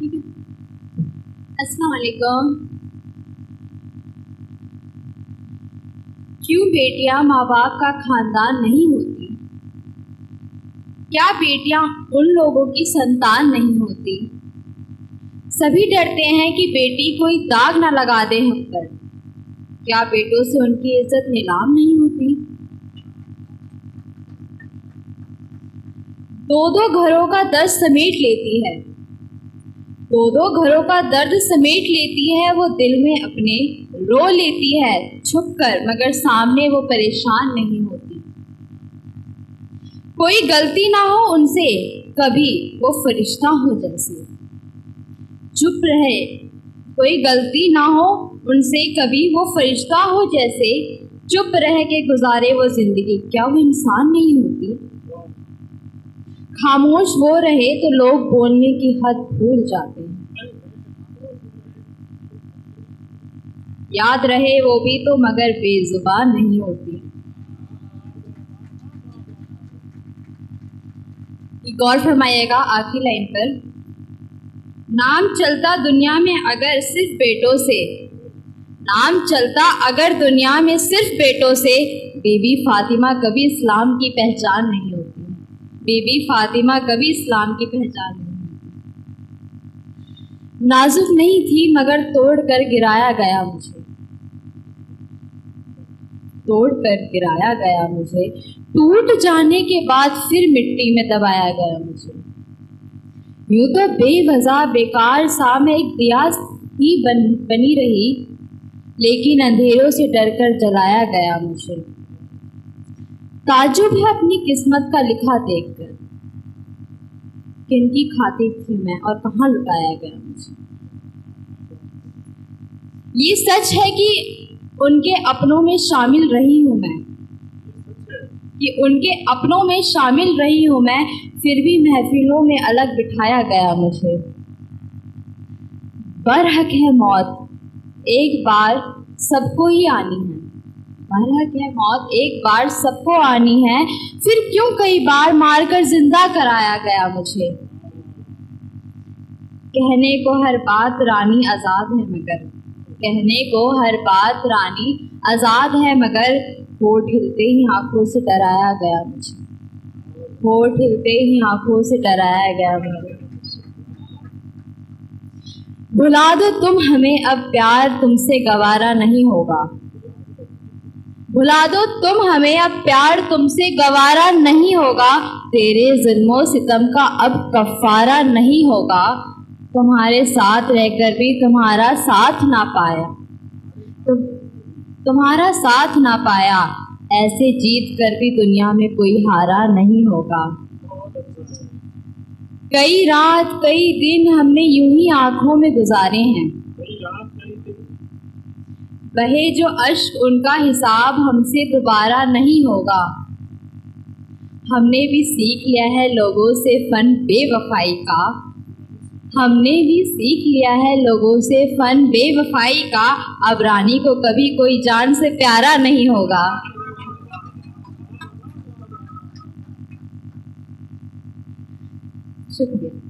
ठीक है। अस्सलाम वालेकुम। क्यों बेटियां माँ बाप का खानदान नहीं होती? क्या बेटियां उन लोगों की संतान नहीं होती? सभी डरते हैं कि बेटी कोई दाग ना लगा दे हम पर। क्या बेटों से उनकी इज्जत नीलाम नहीं होती? दो घरों का दर्द समेट लेती है, दो घरों का दर्द समेट लेती है वो दिल में अपने, रो लेती है छुप कर मगर सामने वो परेशान नहीं होती। कोई गलती ना हो उनसे कभी वो फरिश्ता हो जैसे, चुप रहे। कोई गलती ना हो उनसे कभी वो फरिश्ता हो जैसे, चुप रह के गुजारे वो जिंदगी। क्या वो इंसान नहीं होती? खामोश वो रहे तो लोग बोलने की हद भूल जाते हैं। याद रहे वो भी तो मगर बेजुबान नहीं होती। गौर फरमाइएगा आखिरी लाइन पर। नाम चलता दुनिया में अगर सिर्फ बेटों से, नाम चलता अगर दुनिया में सिर्फ बेटों से, बीबी फातिमा कभी इस्लाम की पहचान नहीं होती। बीबी फातिमा कभी इस्लाम की पहचान नहीं होती। नाजुक नहीं थी मगर तोड़ कर गिराया गया मुझे, तोड़ कर गिराया गया मुझे, टूट जाने के बाद फिर मिट्टी में दबाया गया मुझे। यूं तो बेवजह बेकार सा मैं एक दिया ही बनी रही, लेकिन अंधेरों से डरकर जलाया गया मुझे। ताज्जुब है अपनी किस्मत का लिखा देखकर, किनकी खातिर थी मैं और कहाँ लुटाया गया मुझे। ये सच है कि उनके अपनों में शामिल रही हूँ मैं, कि उनके अपनों में शामिल रही हूँ मैं, फिर भी महफिलों में अलग बिठाया गया मुझे। बरहक है मौत एक बार सबको ही आनी है, बरहक है मौत एक बार सबको आनी है, फिर क्यों कई बार मारकर जिंदा कराया गया मुझे। कहने को हर बात रानी आज़ाद है मगर, कहने को हर बात रानी आज़ाद है मगर, होठ हिलते ही आंखों से डराया गया मुझे, होठ हिलते ही आंखों से डराया गया मुझे। भुला दो तुम हमें अब प्यार तुमसे गवारा नहीं होगा, भुला दो तुम हमें अब प्यार तुमसे गवारा नहीं होगा, तेरे जुल्मों सितम का अब कफ़ारा नहीं होगा। तुम्हारे साथ रहकर भी तुम्हारा साथ ना पाया, तुम्हारा साथ ना पाया, ऐसे जीत कर भी दुनिया में कोई हारा नहीं होगा। कई रात कई दिन हमने यूं ही आंखों में गुजारे हैं, बहे जो अश्क उनका हिसाब हमसे दोबारा नहीं होगा। हमने भी सीख लिया है लोगों से फन बेवफाई का, हमने भी सीख लिया है लोगों से फन बेवफाई का, अब रानी को कभी कोई जान से प्यारा नहीं होगा। शुक्रिया।